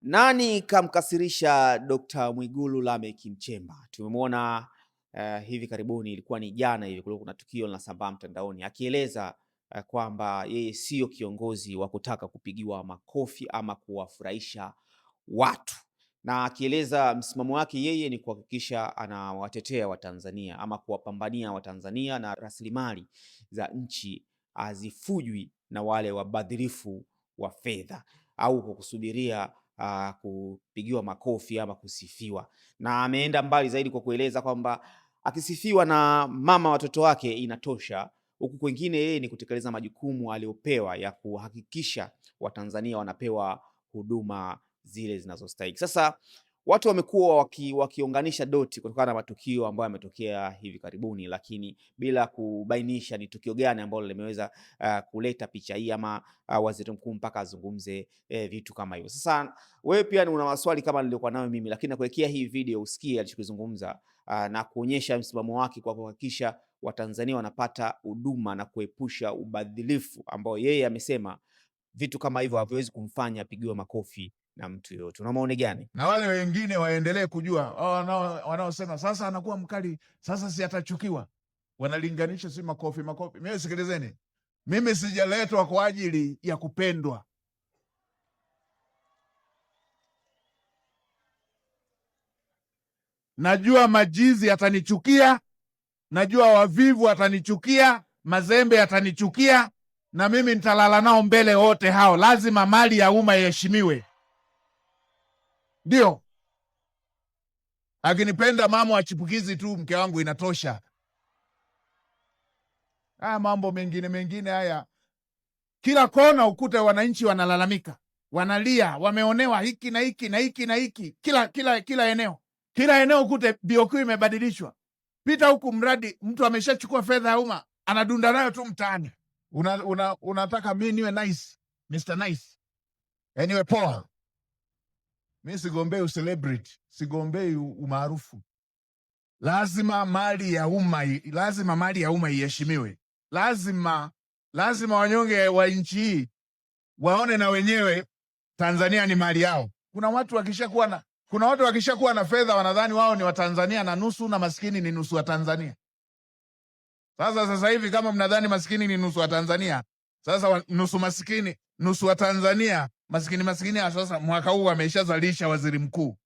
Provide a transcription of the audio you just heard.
Nani kamkasirisha Dr. Mwigulu Lameck Nchemba? Tumemwona hivi karibuni, ilikuwa ni jana hivi, kulikuwa kuna tukio linasambaa mtandaoni akieleza kwamba yeye sio kiongozi wa kutaka kupigiwa makofi ama kuwafurahisha watu, na akieleza msimamo wake yeye ni kuhakikisha anawatetea Watanzania ama kuwapambania Watanzania na rasilimali za nchi hazifujwi na wale wabadhirifu wa fedha au kwa kusubiria kupigiwa makofi ama kusifiwa. Na ameenda mbali zaidi kwa kueleza kwamba akisifiwa na mama watoto wake inatosha, huku kwingine yeye ni kutekeleza majukumu aliyopewa ya kuhakikisha Watanzania wanapewa huduma zile zinazostahili. Sasa watu wamekuwa wakiunganisha doti kutokana na matukio ambayo yametokea hivi karibuni, lakini bila kubainisha ni tukio gani ambalo limeweza kuleta picha hii ama waziri mkuu mpaka azungumze vitu kama hivyo. Sasa wewe pia una maswali kama niliokuwa nayo mimi, lakini nakuwekea hii video usikie alichokizungumza na kuonyesha msimamo wake kwa kuhakikisha Watanzania wanapata huduma na kuepusha ubadhilifu ambao yeye amesema vitu kama hivyo haviwezi kumfanya apigiwe makofi na mtu yoyote. Una maoni gani? Na wale wengine waendelee kujua, wanaosema sasa anakuwa mkali, sasa si atachukiwa, wanalinganisha si makofi. Mimi sikilizeni, mimi sijaletwa kwa ajili ya kupendwa. Najua majizi atanichukia, najua wavivu atanichukia, mazembe atanichukia, na mimi nitalala nao mbele wote hao. Lazima mali ya umma iheshimiwe. Ndio. Akinipenda mama wachipukizi tu mke wangu inatosha. Mambo mengine haya, kila kona ukute wananchi wanalalamika, wanalia, wameonewa hiki na hiki na hiki na hiki. Kila eneo ukute BOQ imebadilishwa. Pita huku mradi mtu ameshachukua fedha ya umma anadunda nayo tu mtaani. Unataka mimi niwe nice, Mr. Nice. Niwe poa. Mimi sigombei celebrity, sigombei umaarufu. Lazima mali ya umma iheshimiwe. Lazima wanyonge wa nchi hii waone na wenyewe Tanzania ni mali yao. Kuna watu wakishakuwa na fedha wanadhani wao ni Watanzania na nusu, na maskini ni nusu wa Tanzania. Sasa hivi kama mnadhani maskini ni nusu wa Tanzania, sasa nusu maskini, nusu wa Tanzania, maskini sasa mwaka huu ameshazalisha waziri mkuu.